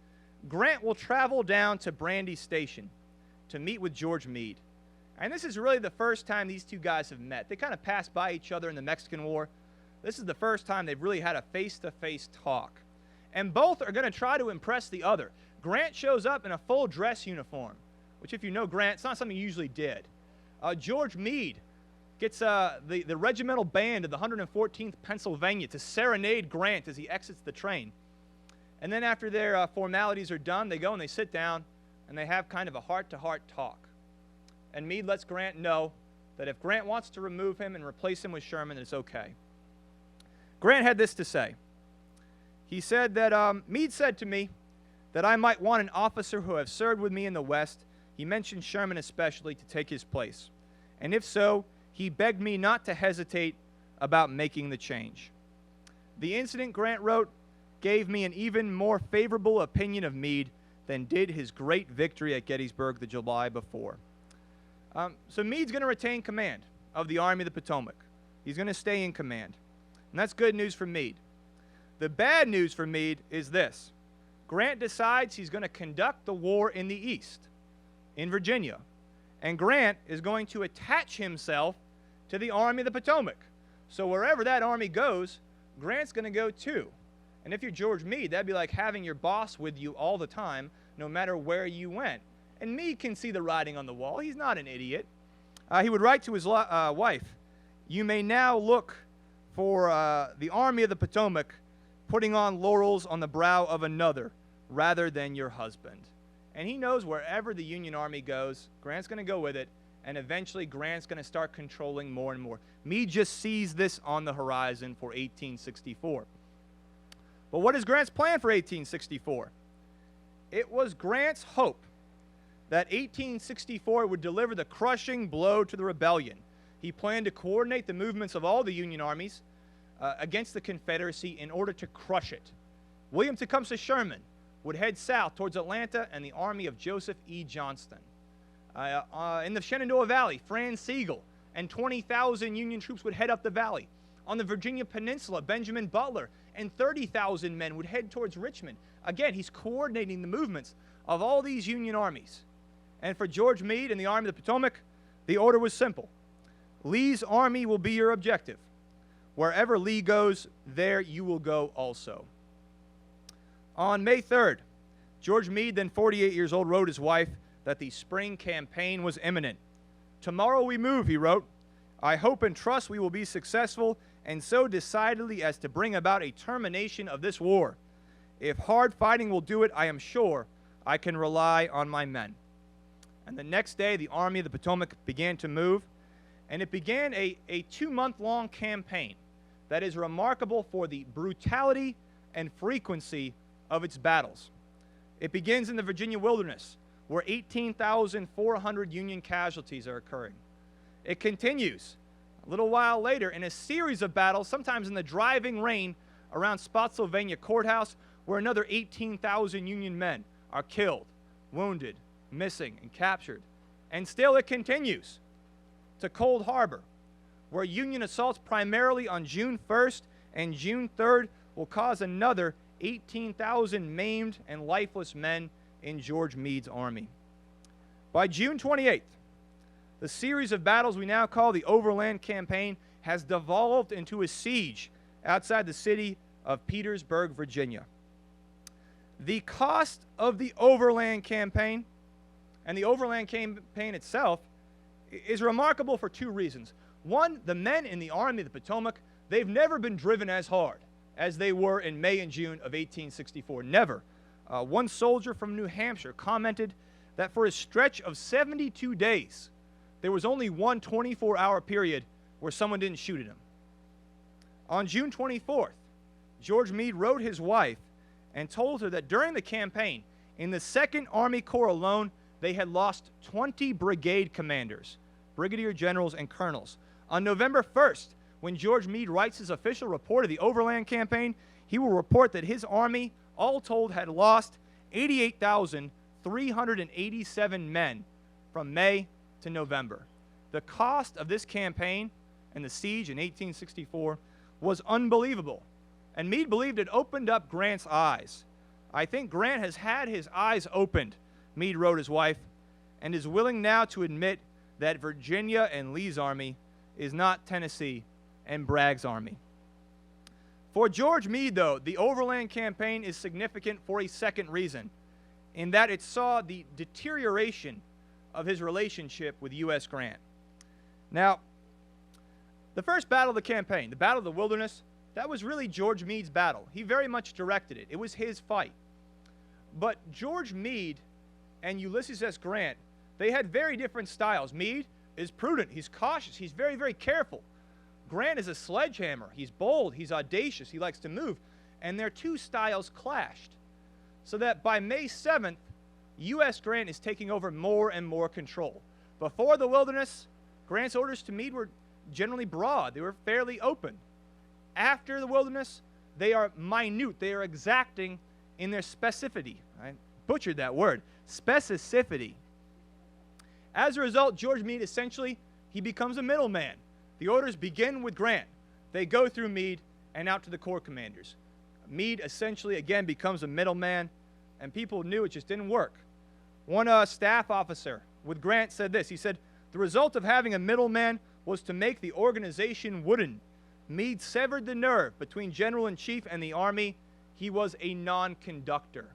Grant will travel down to Brandy Station to meet with George Meade. And this is really the first time these two guys have met. They kind of passed by each other in the Mexican War. This is the first time they've really had a face-to-face talk. And both are going to try to impress the other. Grant shows up in a full dress uniform, which if you know Grant, it's not something he usually did. George Meade gets the regimental band of the 114th Pennsylvania to serenade Grant as he exits the train. And then after their formalities are done, they go and they sit down and they have kind of a heart-to-heart talk. And Meade lets Grant know that if Grant wants to remove him and replace him with Sherman, it's okay. Grant had this to say. He said that Meade said to me that I might want an officer who has served with me in the West. He mentioned Sherman especially to take his place. And if so, he begged me not to hesitate about making the change. The incident, Grant wrote, gave me an even more favorable opinion of Meade than did his great victory at Gettysburg the July before. So Meade's going to retain command of the Army of the Potomac. He's going to stay in command. And that's good news for Meade. The bad news for Meade is this. Grant decides he's going to conduct the war in the East, in Virginia. And Grant is going to attach himself to the Army of the Potomac. So wherever that army goes, Grant's going to go too. And if you're George Meade, that'd be like having your boss with you all the time, no matter where you went. And Meade can see the writing on the wall. He's not an idiot. He would write to his wife, "You may now look for the Army of the Potomac putting on laurels on the brow of another rather than your husband." And he knows wherever the Union Army goes, Grant's going to go with it, and eventually Grant's going to start controlling more and more. Meade just sees this on the horizon for 1864. But what is Grant's plan for 1864? It was Grant's hope that 1864 would deliver the crushing blow to the rebellion. He planned to coordinate the movements of all the Union armies against the Confederacy in order to crush it. William Tecumseh Sherman would head south towards Atlanta and the army of Joseph E. Johnston. In the Shenandoah Valley, Franz Sigel and 20,000 Union troops would head up the valley. On the Virginia Peninsula, Benjamin Butler and 30,000 men would head towards Richmond. Again, he's coordinating the movements of all these Union armies. And for George Meade and the Army of the Potomac, the order was simple. Lee's army will be your objective. Wherever Lee goes, there you will go also. On May 3rd, George Meade, then 48 years old, wrote his wife that the spring campaign was imminent. "Tomorrow we move," he wrote. "I hope and trust we will be successful, and so decidedly as to bring about a termination of this war. If hard fighting will do it, I am sure I can rely on my men." And the next day, the Army of the Potomac began to move, and it began a 2-month-long campaign that is remarkable for the brutality and frequency of its battles. It begins in the Virginia wilderness, where 18,400 Union casualties are occurring. It continues a little while later in a series of battles, sometimes in the driving rain around Spotsylvania Courthouse, where another 18,000 Union men are killed, wounded, missing, and captured. And still it continues to Cold Harbor, where Union assaults primarily on June 1st and June 3rd will cause another 18,000 maimed and lifeless men in George Meade's army. By June 28th, the series of battles we now call the Overland Campaign has devolved into a siege outside the city of Petersburg, Virginia. The cost of the Overland Campaign and the Overland Campaign itself is remarkable for 2 reasons. One, the men in the Army of the Potomac, they've never been driven as hard as they were in May and June of 1864. Never. One soldier from New Hampshire commented that for a stretch of 72 days, there was only one 24-hour period where someone didn't shoot at him. On June 24th, George Meade wrote his wife and told her that during the campaign, in the 2nd Army Corps alone, they had lost 20 brigade commanders, brigadier generals, and colonels. On November 1st, when George Meade writes his official report of the Overland Campaign, he will report that his army, all told, had lost 88,387 men from May to November. The cost of this campaign and the siege in 1864 was unbelievable, and Meade believed it opened up Grant's eyes. "I think Grant has had his eyes opened," Meade wrote his wife, "and is willing now to admit that Virginia and Lee's army is not Tennessee and Bragg's army." For George Meade, though, the Overland Campaign is significant for a second reason, in that it saw the deterioration of his relationship with U.S. Grant. Now, the first battle of the campaign, the Battle of the Wilderness, that was really George Meade's battle. He very much directed it. It was his fight. But George Meade and Ulysses S. Grant, they had very different styles. Meade is prudent. He's cautious. He's very, very careful. Grant is a sledgehammer. He's bold. He's audacious. He likes to move. And their 2 styles clashed. So that by May 7th, U.S. Grant is taking over more and more control. Before the Wilderness, Grant's orders to Meade were generally broad. They were fairly open. After the Wilderness, they are minute. They are exacting in their specificity. I butchered that word. Specificity. As a result, George Meade essentially, he becomes a middleman. The orders begin with Grant. They go through Meade and out to the corps commanders. Meade essentially, again, becomes a middleman, and people knew it just didn't work. One staff officer with Grant said this. He said, "The result of having a middleman was to make the organization wooden. Meade severed the nerve between general-in-chief and the army. He was a non-conductor."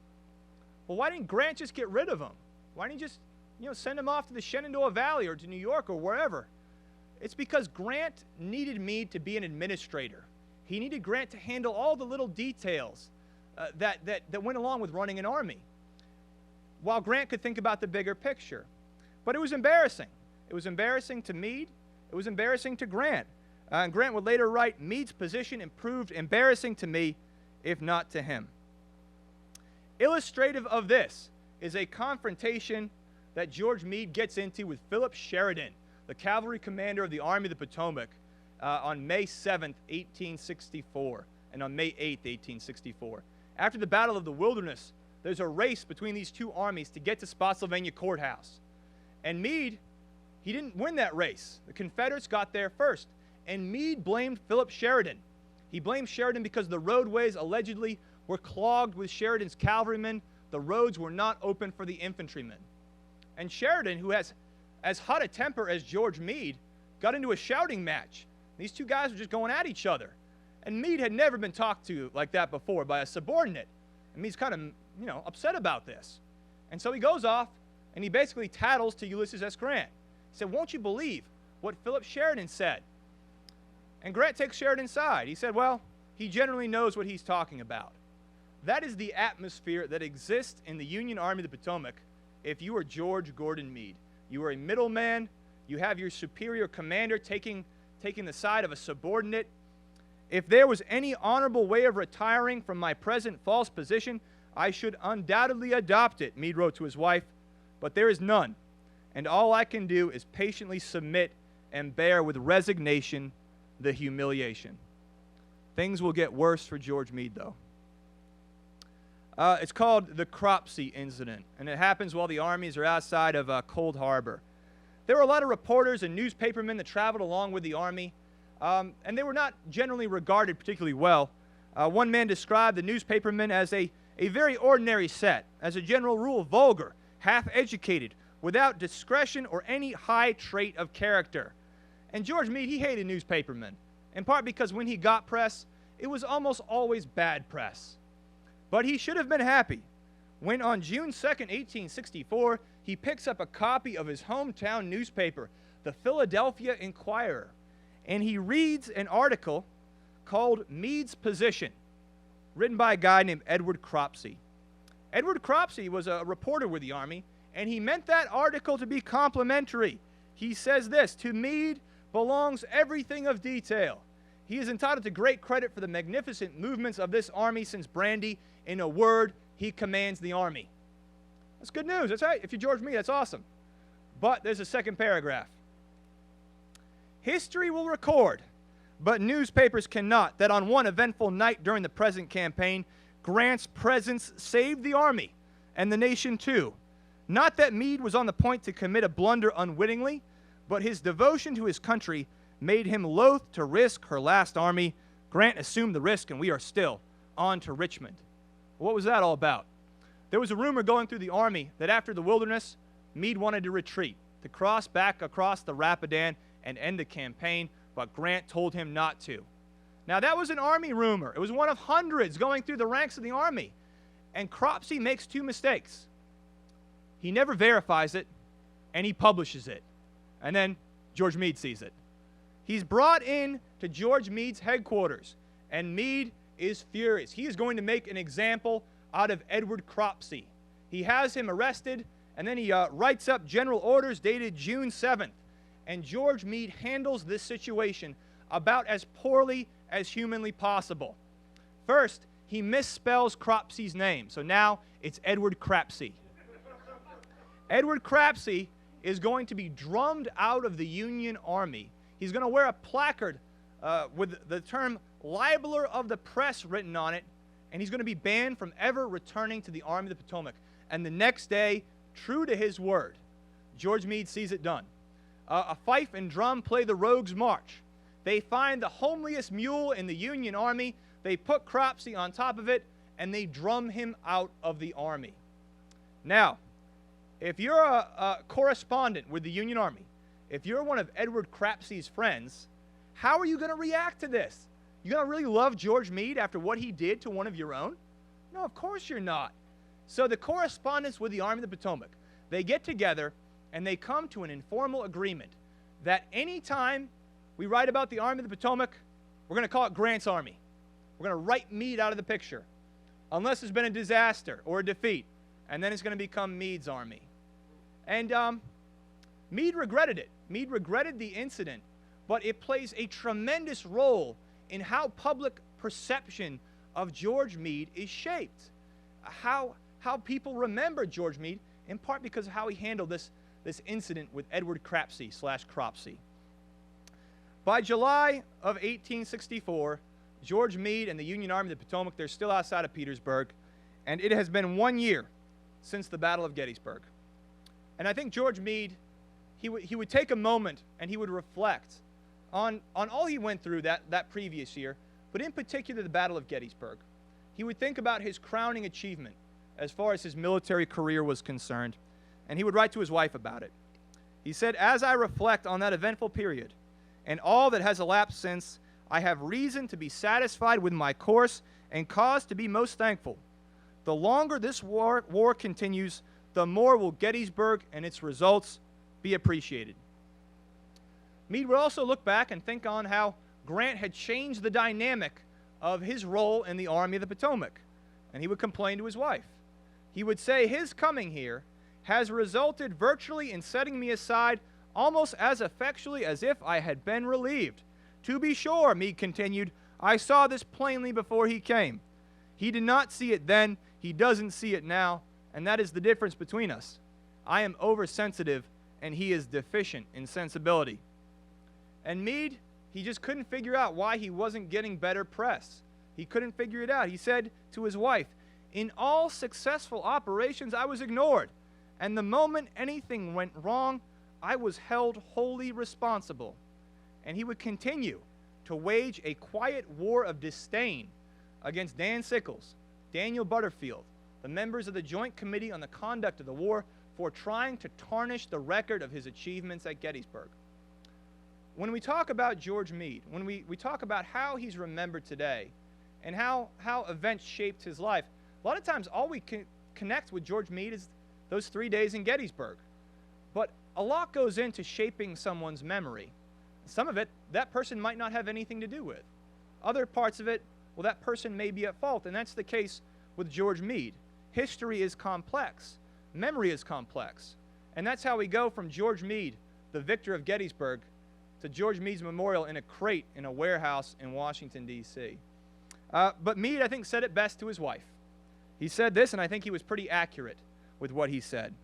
Well, why didn't Grant just get rid of him? Why didn't he just, send him off to the Shenandoah Valley or to New York or wherever? It's because Grant needed Meade to be an administrator. He needed Grant to handle all the little details that went along with running an army, while Grant could think about the bigger picture. But it was embarrassing. It was embarrassing to Meade. It was embarrassing to Grant. And Grant would later write, "Meade's position proved embarrassing to me, if not to him." Illustrative of this is a confrontation that George Meade gets into with Philip Sheridan, the cavalry commander of the Army of the Potomac, on May 7th, 1864, and on May 8th, 1864. After the Battle of the Wilderness, there's a race between these two armies to get to Spotsylvania Courthouse. And Meade, he didn't win that race. The Confederates got there first. And Meade blamed Philip Sheridan. He blamed Sheridan because the roadways allegedly were clogged with Sheridan's cavalrymen. The roads were not open for the infantrymen. And Sheridan, who has as hot a temper as George Meade, got into a shouting match. These two guys were just going at each other. And Meade had never been talked to like that before by a subordinate. And Meade's kind of, upset about this. And so he goes off and he basically tattles to Ulysses S. Grant. He said, "Won't you believe what Philip Sheridan said?" And Grant takes Sheridan's side. He said, "Well, he generally knows what he's talking about." That is the atmosphere that exists in the Union Army of the Potomac if you are George Gordon Meade. You are a middleman. You have your superior commander taking the side of a subordinate. "If there was any honorable way of retiring from my present false position, I should undoubtedly adopt it," Meade wrote to his wife, "but there is none, and all I can do is patiently submit and bear with resignation the humiliation." Things will get worse for George Meade, though. It's called the Crapsy Incident, and it happens while the armies are outside of Cold Harbor. There were a lot of reporters and newspapermen that traveled along with the army, and they were not generally regarded particularly well. One man described the newspapermen as a very ordinary set, as a general rule vulgar, half-educated, without discretion or any high trait of character. And George Meade, he hated newspapermen, in part because when he got press, it was almost always bad press. But he should have been happy when on June 2nd, 1864, he picks up a copy of his hometown newspaper, the Philadelphia Inquirer, and he reads an article called "Meade's Position," written by a guy named Edward Crapsy. Edward Crapsy was a reporter with the Army, and he meant that article to be complimentary. He says this: "To Meade belongs everything of detail. He is entitled to great credit for the magnificent movements of this army since Brandy. In a word, he commands the army." That's good news. That's right. If you're George Meade, that's awesome. But there's a second paragraph. "History will record, but newspapers cannot, that on one eventful night during the present campaign, Grant's presence saved the army, and the nation too. Not that Meade was on the point to commit a blunder unwittingly, but his devotion to his country made him loath to risk her last army. Grant assumed the risk, and we are still on to Richmond." What was that all about? There was a rumor going through the army that after the Wilderness, Meade wanted to retreat, to cross back across the Rapidan and end the campaign, but Grant told him not to. Now, that was an army rumor. It was one of hundreds going through the ranks of the army. And Crapsy makes two mistakes. He never verifies it, and he publishes it. And then George Meade sees it. He's brought in to George Meade's headquarters, and Meade is furious. He is going to make an example out of Edward Crapsy. He has him arrested, and then he writes up general orders dated June 7th. And George Meade handles this situation about as poorly as humanly possible. First, he misspells Crapsy's name, so now it's Edward Crapsy. Edward Crapsy is going to be drummed out of the Union Army. He's going to wear a placard with the term "libeler of the press" written on it, and he's going to be banned from ever returning to the Army of the Potomac. And the next day, true to his word, George Meade sees it done. A fife and drum play the rogue's march. They find the homeliest mule in the Union Army. They put Crapsy on top of it, and they drum him out of the Army. Now, if you're a correspondent with the Union Army, if you're one of Edward Crapsy's friends, how are you going to react to this? You going to really love George Meade after what he did to one of your own? No, of course you're not. So the correspondents with the Army of the Potomac, they get together and they come to an informal agreement that anytime we write about the Army of the Potomac, we're going to call it Grant's Army. We're going to write Meade out of the picture, unless there's been a disaster or a defeat, and then it's going to become Meade's Army. And Meade regretted it. Meade regretted the incident, but it plays a tremendous role in how public perception of George Meade is shaped. How people remember George Meade, in part because of how he handled this incident with Edward Crapsy/Cropsy. By July of 1864, George Meade and the Union Army of the Potomac, they're still outside of Petersburg, and it has been 1 year since the Battle of Gettysburg. And I think George Meade, he would take a moment and he would reflect on all he went through that previous year, but in particular the Battle of Gettysburg. He would think about his crowning achievement as far as his military career was concerned, and he would write to his wife about it. He said, "As I reflect on that eventful period and all that has elapsed since, I have reason to be satisfied with my course and cause to be most thankful. The longer this war continues, the more will Gettysburg and its results be appreciated." Meade would also look back and think on how Grant had changed the dynamic of his role in the Army of the Potomac, and he would complain to his wife. He would say, "His coming here has resulted virtually in setting me aside almost as effectually as if I had been relieved. To be sure," Meade continued, "I saw this plainly before he came. He did not see it then, he doesn't see it now, and that is the difference between us. I am oversensitive, and he is deficient in sensibility." And Meade, he just couldn't figure out why he wasn't getting better press. He couldn't figure it out. He said to his wife, "In all successful operations, I was ignored, and the moment anything went wrong, I was held wholly responsible." And he would continue to wage a quiet war of disdain against Dan Sickles, Daniel Butterfield, the members of the Joint Committee on the Conduct of the War, for trying to tarnish the record of his achievements at Gettysburg. When we talk about George Meade, when we talk about how he's remembered today and how events shaped his life, a lot of times all we can connect with George Meade is those 3 days in Gettysburg. But a lot goes into shaping someone's memory. Some of it, that person might not have anything to do with. Other parts of it, well, that person may be at fault, and that's the case with George Meade. History is complex. Memory is complex. And that's how we go from George Meade, the victor of Gettysburg, to George Meade's memorial in a crate in a warehouse in Washington, D.C. But Meade, I think, said it best to his wife. He said this, and I think he was pretty accurate with what he said.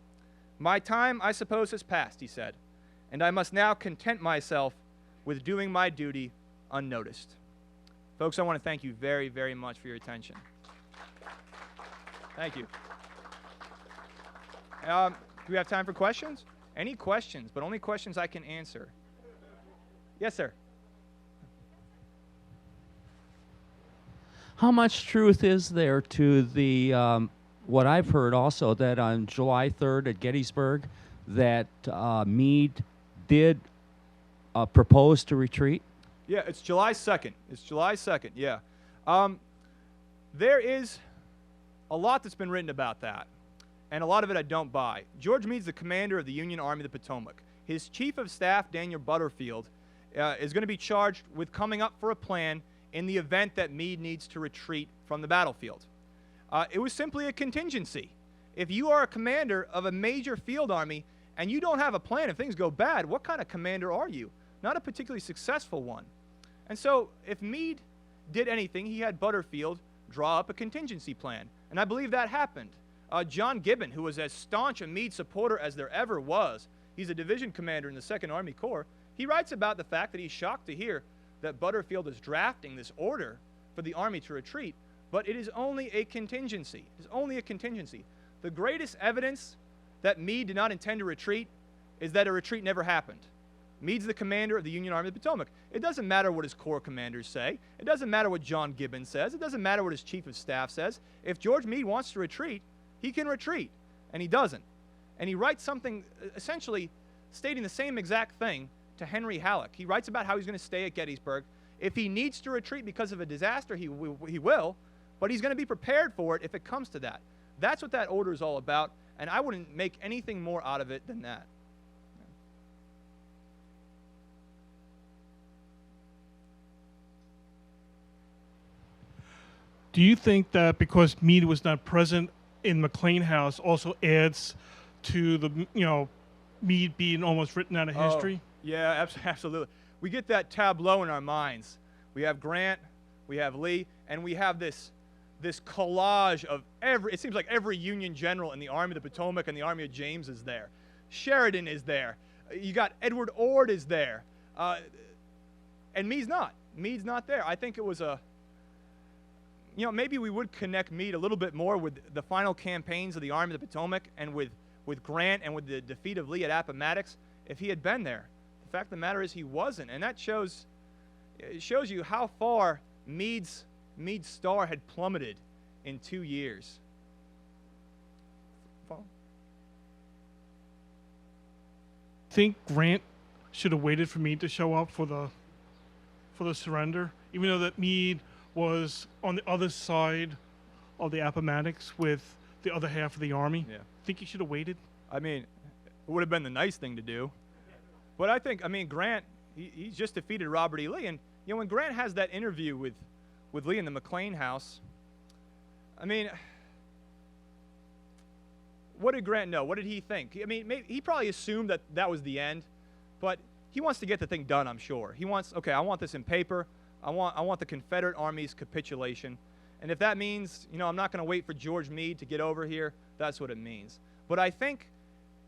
"My time, I suppose, has passed," he said, "and I must now content myself with doing my duty unnoticed." Folks, I want to thank you very, very much for your attention. Thank you. Do we have time for questions? Any questions, but only questions I can answer. Yes, sir.
How much truth is there to the what I've heard also, that on July 3rd at Gettysburg, that Meade did propose to retreat?
Yeah, it's July 2nd. It's July 2nd, yeah. There is a lot that's been written about that, and a lot of it I don't buy. George Meade's the commander of the Union Army of the Potomac. His chief of staff, Daniel Butterfield, is going to be charged with coming up for a plan in the event that Meade needs to retreat from the battlefield. It was simply a contingency. If you are a commander of a major field army and you don't have a plan, if things go bad, what kind of commander are you? Not a particularly successful one. And so if Meade did anything, he had Butterfield draw up a contingency plan. And I believe that happened. John Gibbon, who was as staunch a Meade supporter as there ever was, he's a division commander in the 2nd Army Corps, he writes about the fact that he's shocked to hear that Butterfield is drafting this order for the Army to retreat, but it is only a contingency. It's only a contingency. The greatest evidence that Meade did not intend to retreat is that a retreat never happened. Meade's the commander of the Union Army of the Potomac. It doesn't matter what his corps commanders say. It doesn't matter what John Gibbons says. It doesn't matter what his chief of staff says. If George Meade wants to retreat, he can retreat, and he doesn't. And he writes something essentially stating the same exact thing to Henry Halleck. He writes about how he's going to stay at Gettysburg. If he needs to retreat because of a disaster, he will, but he's going to be prepared for it if it comes to that. That's what that order is all about, and I wouldn't make anything more out of it than that.
Do you think that because Meade was not present in McLean House also adds to the, Meade being almost written out of history?
Yeah, absolutely. We get that tableau in our minds. We have Grant, we have Lee, and we have this collage of it seems like every Union general in the Army of the Potomac and the Army of James is there. Sheridan is there. You got Edward Ord is there. And Meade's not. Meade's not there. I think it was maybe we would connect Meade a little bit more with the final campaigns of the Army of the Potomac and with Grant and with the defeat of Lee at Appomattox if he had been there. The fact of the matter is he wasn't, and that shows you how far Meade's star had plummeted in 2 years. Follow?
Think Grant should have waited for Meade to show up for the surrender, even though that Meade was on the other side of the Appomattox with the other half of the army?
Yeah.
Think he should have waited?
I mean, it would have been the nice thing to do. But I think, Grant, he's just defeated Robert E. Lee. And, when Grant has that interview with Lee in the McLean House, what did Grant know? What did he think? He probably assumed that was the end, but he wants to get the thing done, I'm sure. He wants, okay, I want this in paper. I want the Confederate Army's capitulation. And if that means, I'm not going to wait for George Meade to get over here, that's what it means. But I think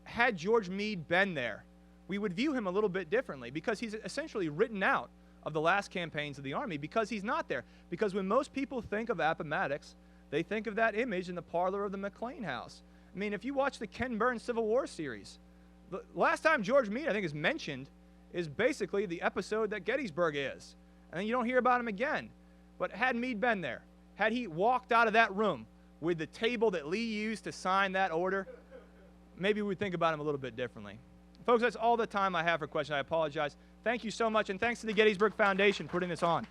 had George Meade been there, we would view him a little bit differently because he's essentially written out of the last campaigns of the Army because he's not there. Because when most people think of Appomattox, they think of that image in the parlor of the McLean House. If you watch the Ken Burns Civil War series, the last time George Meade, I think, is mentioned is basically the episode that Gettysburg is. And then you don't hear about him again. But had Meade been there, had he walked out of that room with the table that Lee used to sign that order, maybe we'd think about him a little bit differently. Folks, that's all the time I have for questions. I apologize. Thank you so much, and thanks to the Gettysburg Foundation for putting this on.